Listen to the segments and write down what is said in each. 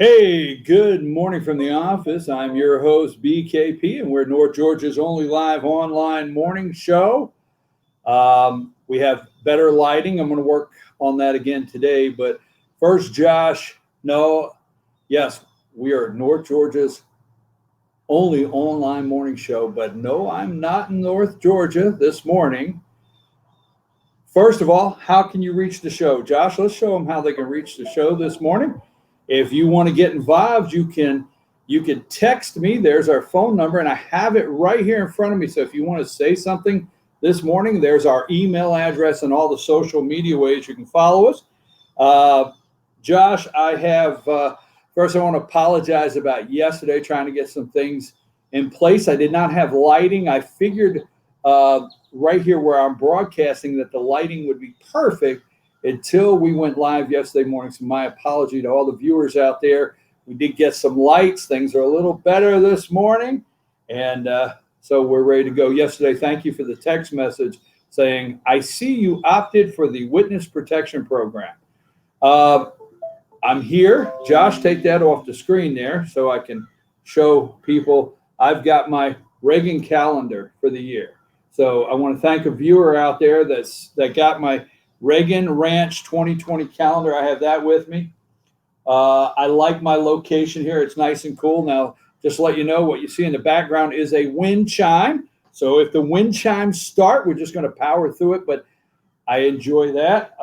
Hey, good morning from the office. I'm your host, BKP, and we're North Georgia's only live online morning show. We have better lighting. I'm going to work on that again today. But first, Josh, yes, we are North Georgia's only online morning show. But no, I'm not in North Georgia this morning. First of all, how can you reach the show? Josh, let's show them how they can reach the show this morning. If you want to get involved, you can text me. There's our phone number, and I have it right here in front of me. So if you want to say something this morning, there's our email address and all the social media ways you can follow us. Josh, I have first I want to apologize about yesterday trying to get some things in place. I did not have lighting. I figured right here where I'm broadcasting that the lighting would be perfect until we went live yesterday morning. So my apology to all the viewers out there. We did get some lights. Things are a little better this morning. And so we're ready to go. Yesterday, thank you for the text message saying, I see you opted for the witness protection program. I'm here. Josh, take that off the screen there so I can show people. I've got my Reagan calendar for the year. So I want to thank a viewer out there that got my Reagan Ranch 2020 calendar. I have that with me. I like my location here. It's nice and cool. Now, just to let you know, what you see in the background is a wind chime. So if the wind chimes start, we're just going to power through it, but I enjoy that.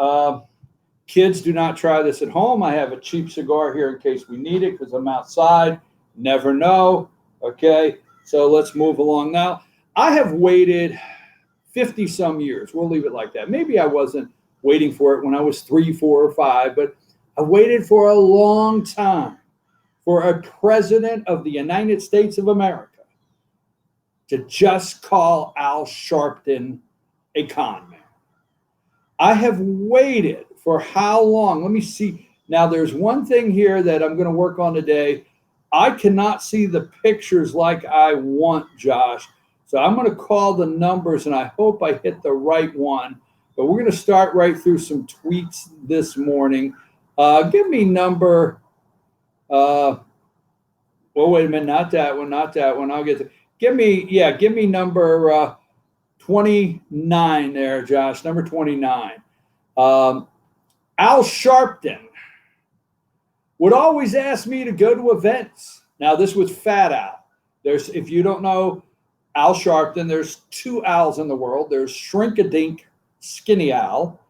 Kids, do not try this at home. I have a cheap cigar here in case we need it because I'm outside. Never know. Okay, so let's move along now. I have waited 50 some years. We'll leave it like that. Maybe I wasn't waiting for it when I was 3, 4, or 5, but I waited for a long time for a president of the United States of America to just call Al Sharpton a con man. I have waited for how long? Let me see. Now, there's one thing here that I'm going to work on today. I cannot see the pictures like I want, Josh. So I'm going to call the numbers, and I hope I hit the right one. But we're going to start right through some tweets this morning. Give me number. Well, wait a minute. Not that one. I'll get to. Give me number 29 there, Josh. Number 29. Al Sharpton would always ask me to go to events. Now, this was Fat Al. If you don't know Al Sharpton, there's 2 Als in the world. There's Shrink-a-Dink, Skinny Al,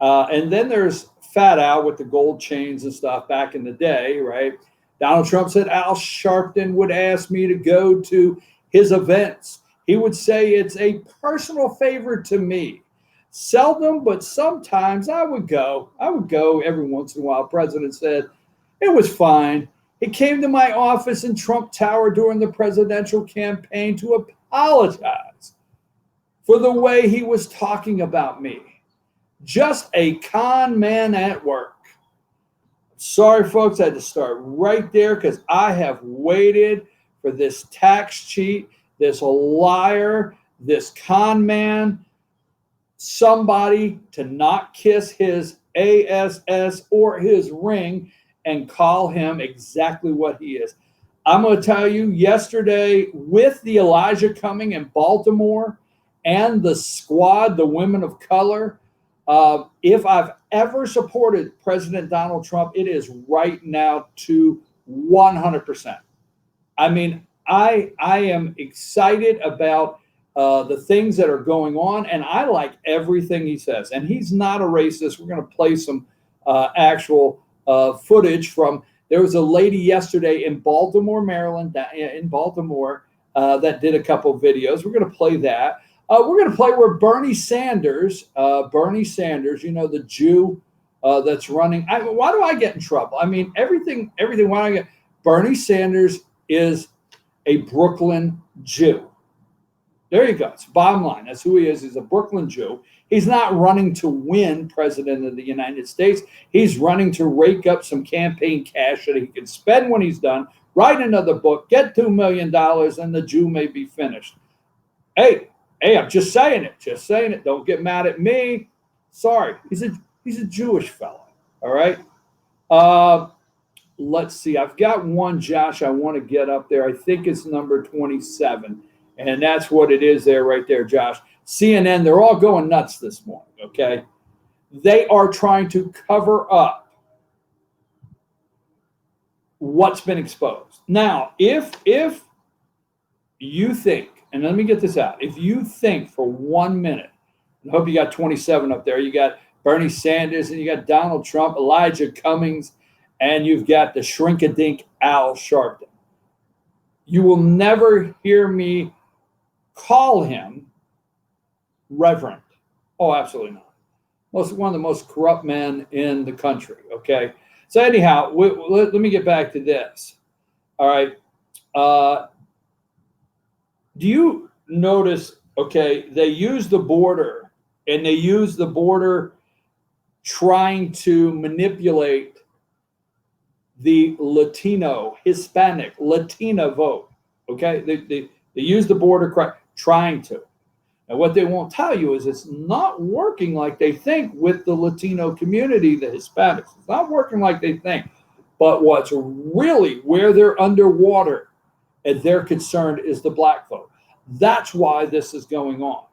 and then there's Fat Al with the gold chains and stuff back in the day, right? Donald Trump said Al Sharpton would ask me to go to his events. He would say it's a personal favor to me. Seldom, but sometimes I would go. I would go every once in a while. President said it was fine. He came to my office in Trump Tower during the presidential campaign to apologize for the way he was talking about me. Just a con man at work. Sorry, folks, I had to start right there because I have waited for this tax cheat, this liar, this con man, somebody to not kiss his ASS or his ring and call him exactly what he is. I'm going to tell you, yesterday with the Elijah Cummings in Baltimore and the squad, the women of color, if I've ever supported President Donald Trump, it is right now to 100%. I mean, I am excited about the things that are going on, and I like everything he says. And he's not a racist. We're going to play some actual footage from. There was a lady yesterday in Baltimore, Maryland, that did a couple videos. We're going to play that. We're going to play where Bernie Sanders, you know, the Jew that's running. Why do I get in trouble? I mean, everything. Why do I get? Bernie Sanders is a Brooklyn Jew. There you go. It's bottom line. That's who he is. He's a Brooklyn Jew. He's not running to win president of the United States. He's running to rake up some campaign cash that he can spend when he's done, write another book, get $2 million, and the Jew may be finished. Hey, I'm just saying it. Don't get mad at me. Sorry. He's a Jewish fellow. All right. let's see. I've got one, Josh, I want to get up there. I think it's number 27. And that's what it is there, right there, Josh. CNN, they're all going nuts this morning, okay? They are trying to cover up what's been exposed. Now, if you think, and let me get this out, if you think for 1 minute, I hope you got 27 up there, you got Bernie Sanders, and you got Donald Trump, Elijah Cummings, and you've got the shrink-a-dink Al Sharpton. You will never hear me call him reverend. Oh, absolutely not. One of the most corrupt men in the country, okay? So anyhow, let me get back to this. All right. Do you notice, okay, they use the border, and they use the border trying to manipulate the Latino, Hispanic, Latina vote, okay? They use the border trying to. And what they won't tell you is it's not working like they think with the Latino community, the Hispanics. It's not working like they think. But what's really where they're underwater and they're concerned is the black vote. That's why this is going on.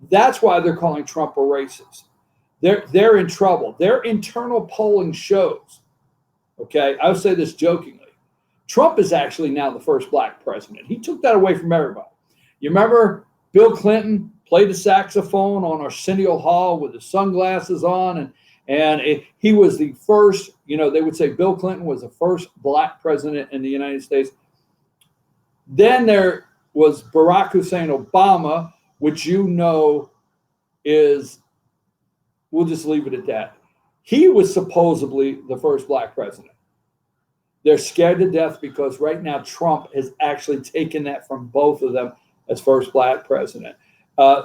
That's why they're calling Trump a racist. They're in trouble. Their internal polling shows, okay, I would say this jokingly, Trump is actually now the first black president. He took that away from everybody. You remember Bill Clinton played the saxophone on Arsenio Hall with his sunglasses on, and he was the first, they would say Bill Clinton was the first black president in the United States. Then there was Barack Hussein Obama, which is, we'll just leave it at that. He was supposedly the first black president. They're scared to death because right now Trump has actually taken that from both of them as first black president.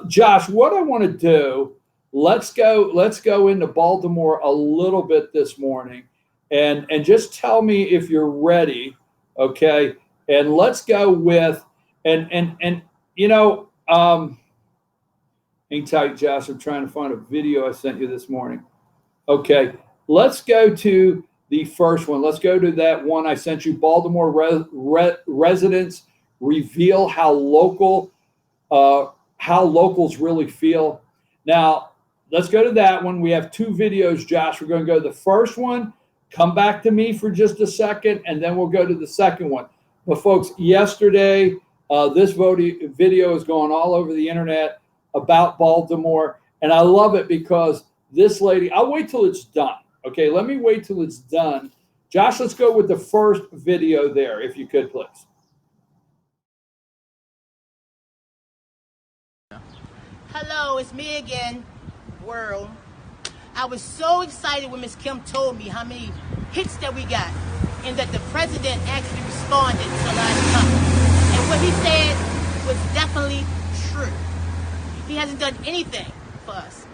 Josh, what I want to do, let's go into Baltimore a little bit this morning, and just tell me if you're ready, okay? And let's go with hang tight, Josh. I'm trying to find a video I sent you this morning. Okay, let's go to the first one. Let's go to that one I sent you. Baltimore residents reveal how locals really feel. Now, let's go to that one. We have two videos, Josh. We're going to go to the first one, come back to me for just a second, and then we'll go to the second one. But folks, yesterday, this video is going all over the internet about Baltimore, and I love it because this lady, I'll wait till it's done. Okay, let me wait till it's done. Josh, let's go with the first video there, if you could, please. Hello, it's me again, world. I was so excited when Ms. Kim told me how many hits that we got and that the president actually responded to Elijah Cummings. And what he said was definitely true. He hasn't done anything for us.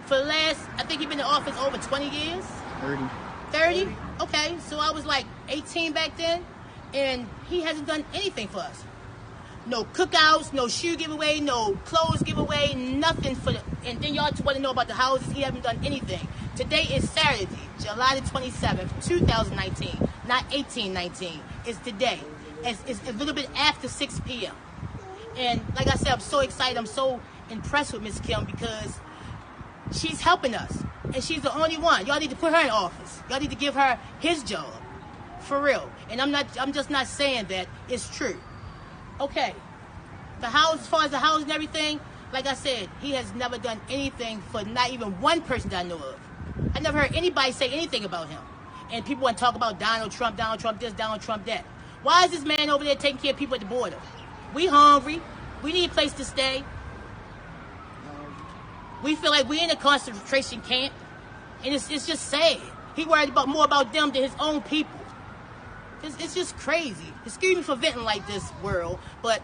For the last, I think he's been in office over 20 years? 30? Okay, so I was like 18 back then, and he hasn't done anything for us. No cookouts, no shoe giveaway, no clothes giveaway, nothing for the, and then y'all want to know about the houses. He hasn't done anything. Today is Saturday, July the 27th, 2019, not 1819. It's today. It's a little bit after 6 p.m. And like I said, I'm so excited. I'm so impressed with Ms. Kim because she's helping us. And she's the only one. Y'all need to put her in office. Y'all need to give her his job. For real. And I'm just not saying that. It's true. Okay. The house, as far as the house and everything, like I said, he has never done anything for not even one person that I know of. I never heard anybody say anything about him. And people want to talk about Donald Trump this, Donald Trump that. Why is this man over there taking care of people at the border? We hungry. We need a place to stay. We feel like we're in a concentration camp. And it's just sad. He worried more about them than his own people. It's just crazy. Excuse me for venting like this, world, but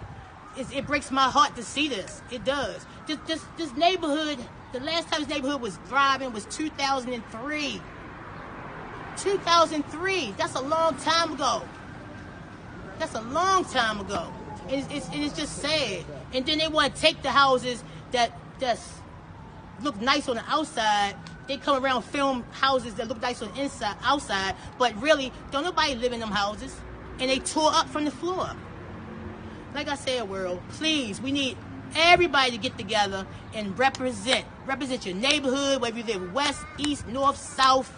it breaks my heart to see this. It does. This neighborhood, the last time this neighborhood was thriving was 2003. 2003. That's a long time ago. That's a long time ago. And it's just sad. And then they want to take the houses that's look nice on the outside They come around, film houses that look nice on the inside, outside, but really, don't nobody live in them houses. And they tore up from the floor. Like I said, world, please, we need everybody to get together and represent your neighborhood, whether you live west, east, north, south,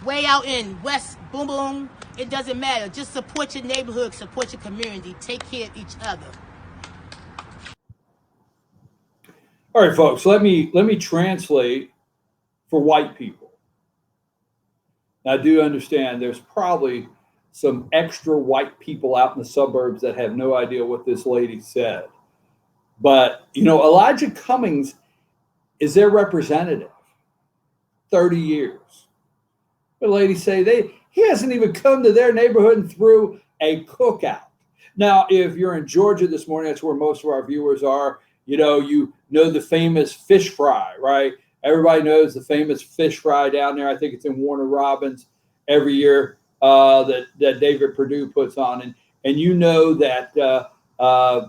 way out in west, boom, boom. It doesn't matter. Just support your neighborhood, support your community, take care of each other. All right, folks, let me translate for white people. Now, I do understand there's probably some extra white people out in the suburbs that have no idea what this lady said. But, you know, Elijah Cummings is their representative, 30 years. The lady say he hasn't even come to their neighborhood and threw a cookout. Now, if you're in Georgia this morning, that's where most of our viewers are. You know the famous fish fry, right? Everybody knows the famous fish fry down there. I think it's in Warner Robins every year that David Perdue puts on. And you know that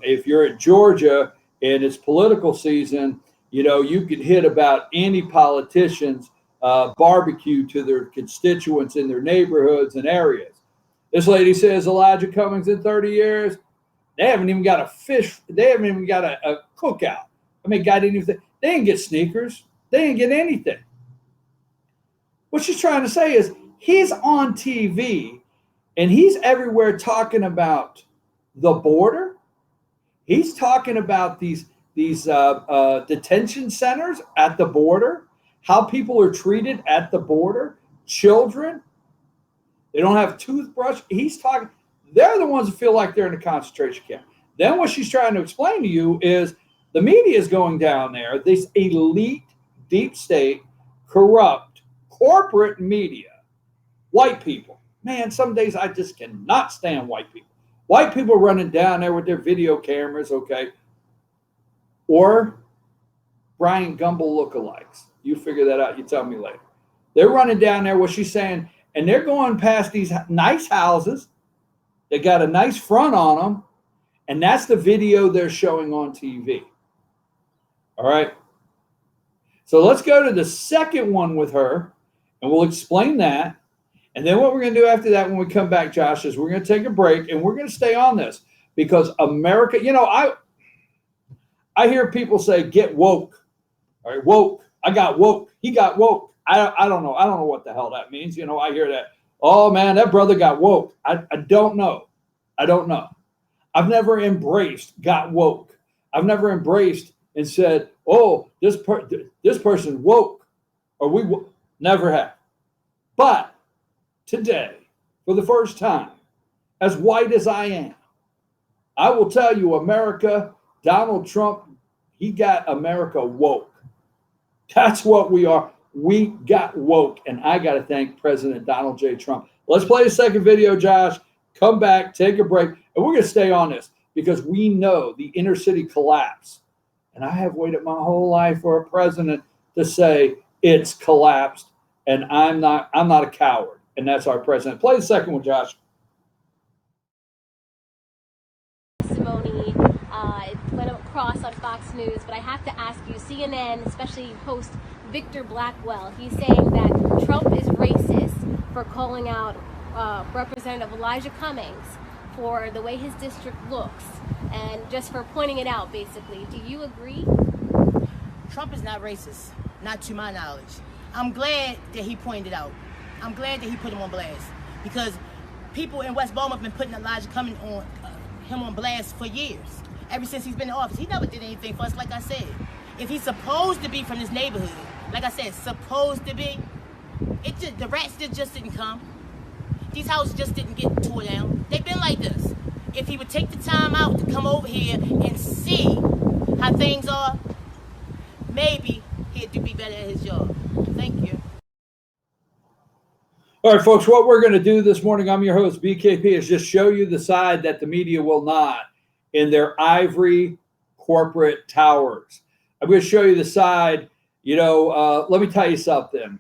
if you're in Georgia and it's political season, you know, you can hit about any politician's barbecue to their constituents in their neighborhoods and areas. This lady says Elijah Cummings in 30 years, they haven't even got a fish. They haven't even got a cookout. I mean, God didn't even. They didn't get sneakers. They didn't get anything. What she's trying to say is he's on TV and he's everywhere talking about the border. He's talking about these detention centers at the border, how people are treated at the border, children. They don't have toothbrush. He's talking. They're the ones who feel like they're in a concentration camp. Then what she's trying to explain to you is the media is going down there, this elite, deep state, corrupt, corporate media, white people. Man, some days I just cannot stand white people. White people running down there with their video cameras, okay? Or Brian Gumble lookalikes. You figure that out. You tell me later. They're running down there, what she's saying, and they're going past these nice houses. They got a nice front on them, and that's the video they're showing on TV. All right. So let's go to the second one with her, and we'll explain that. And then what we're going to do after that when we come back, Josh, is we're going to take a break, and we're going to stay on this because America, you know, I hear people say, get woke. All right, woke. I got woke. He got woke. I don't know. I don't know what the hell that means. You know, I hear that. Oh, man, that brother got woke. I don't know. I don't know. I've never embraced got woke. I've never embraced and said, oh, this person woke. Or never have. But today, for the first time, as white as I am, I will tell you, America, Donald Trump, he got America woke. That's what we are. We got woke, and I got to thank President Donald J. Trump. Let's play the second video, Josh. Come back, take a break, and we're going to stay on this because we know the inner city collapse. And I have waited my whole life for a president to say it's collapsed, and I'm not a coward, and that's our president. Play the second one, Josh. Testimony went across on Fox News, but I have to ask you, CNN, especially host Victor Blackwell, he's saying that Trump is racist for calling out Representative Elijah Cummings for the way his district looks and just for pointing it out, basically. Do you agree? Trump is not racist, not to my knowledge. I'm glad that he pointed it out. I'm glad that he put him on blast because people in West Baltimore have been putting Elijah Cummings on him on blast for years. Ever since he's been in office, he never did anything for us. Like I said, if he's supposed to be from this neighborhood, like I said, supposed to be, the rats just didn't come. These houses just didn't get tore down. They've been like this. If he would take the time out to come over here and see how things are, maybe he'd be better at his job. Thank you. All right, folks, what we're going to do this morning, I'm your host, BKP, is just show you the side that the media will not in their ivory corporate towers. I'm going to show you the side, let me tell you something.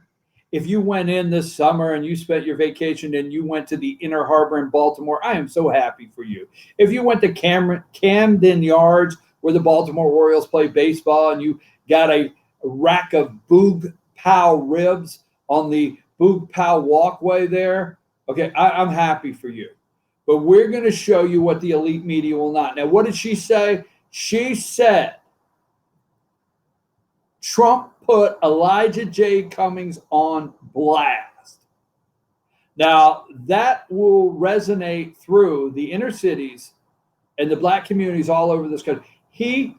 If you went in this summer and you spent your vacation and you went to the Inner Harbor in Baltimore, I am so happy for you. If you went to Camden Yards where the Baltimore Orioles play baseball and you got a rack of boob Pow ribs on the Boog Pow walkway there. Okay, I'm happy for you. But we're going to show you what the elite media will not. Now, what did she say? She said Trump put Elijah J. Cummings on blast. Now, that will resonate through the inner cities and the black communities all over this country.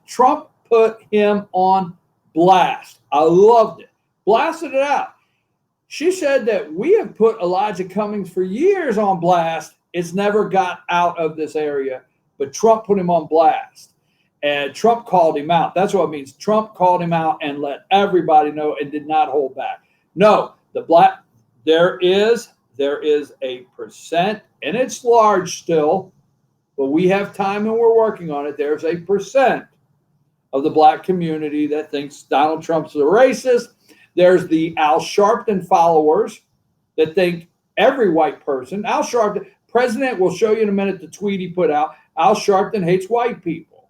Trump put him on blast. I loved it. Blasted it out. She said that we have put Elijah Cummings for years on blast. It's never got out of this area, but Trump put him on blast. And Trump called him out. That's what it means. Trump called him out and let everybody know and did not hold back. No, there is a percent, and it's large still, but we have time and we're working on it. There's a percent of the black community that thinks Donald Trump's a racist. There's the Al Sharpton followers that think every white person, Al Sharpton, president will show you in a minute the tweet he put out, Al Sharpton hates white people.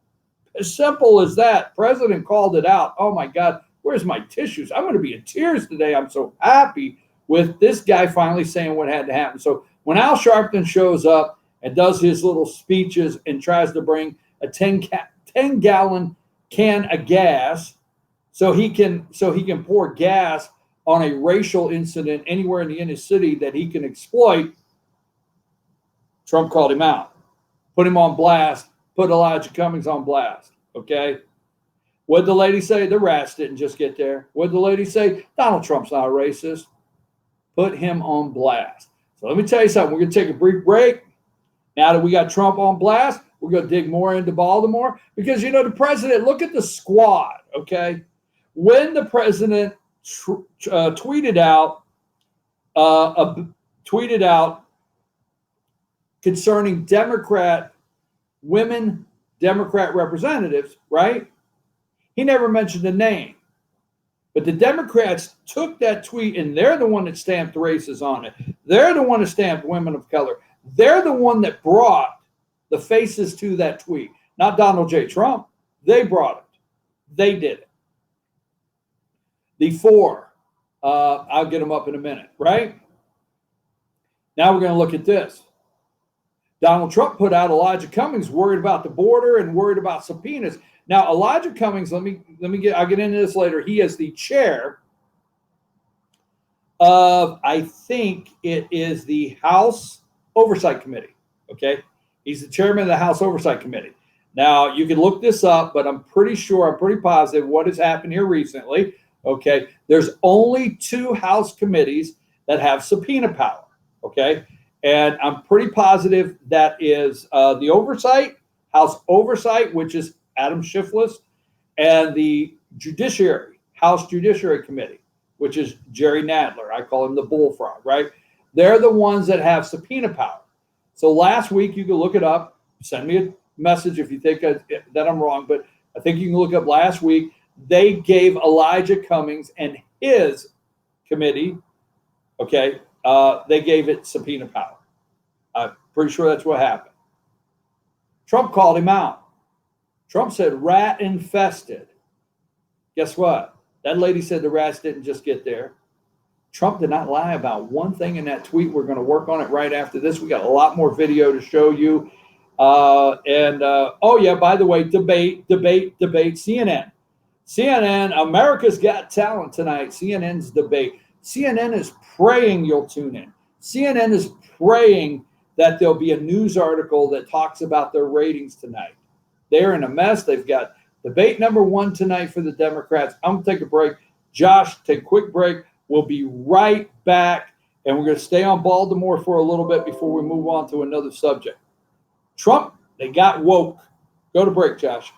As simple as that. President called it out. Oh my God, where's my tissues? I'm going to be in tears today. I'm so happy with this guy finally saying what had to happen. So when Al Sharpton shows up and does his little speeches and tries to bring a 10-gallon can of gas so he can pour gas on a racial incident anywhere in the inner city that he can exploit, Trump called him out, put him on blast, put Elijah Cummings on blast, okay? What'd the lady say? The rats didn't just get there. What'd the lady say? Donald Trump's not a racist. Put him on blast. So let me tell you something. We're going to take a brief break. Now that we got Trump on blast, we're going to dig more into Baltimore because, you know, the president, look at the squad, okay? When the president tweeted out concerning women Democrat representatives, right? He never mentioned the name. But the Democrats took that tweet, and they're the one that stamped races on it. They're the one that stamped women of color. They're the one that brought the faces to that tweet. Not Donald J. Trump. They brought it. They did it. The four, I'll get them up in a minute, right? Now we're going to look at this. Donald Trump put out Elijah Cummings worried about the border and worried about subpoenas. Now, Elijah Cummings, I'll get into this later. He is the chair of, I think it is the House Oversight Committee, okay? He's the chairman of the House Oversight Committee. Now, you can look this up, but I'm pretty positive what has happened here recently, okay? There's only 2 House committees that have subpoena power, okay? And I'm pretty positive that is the House Oversight, which is Adam Schiff's, and the House Judiciary Committee, which is Jerry Nadler. I call him the bullfrog, right? They're the ones that have subpoena power. So last week, you can look it up. Send me a message if you think that I'm wrong, but I think you can look up last week. They gave Elijah Cummings and his committee, okay, they gave it subpoena power. I'm pretty sure that's what happened. Trump called him out. Trump said rat infested. Guess what? That lady said the rats didn't just get there. Trump did not lie about one thing in that tweet. We're going to work on it right after this. We got a lot more video to show you. Oh yeah, by the way, debate, CNN. CNN, America's Got Talent tonight. CNN's debate. CNN is praying you'll tune in. CNN is praying that there'll be a news article that talks about their ratings tonight. They're in a mess. They've got debate number 1 tonight for the Democrats. I'm going to take a break. Josh, take a quick break. We'll be right back, and we're going to stay on Baltimore for a little bit before we move on to another subject. Trump, they got woke. Go to break, Josh.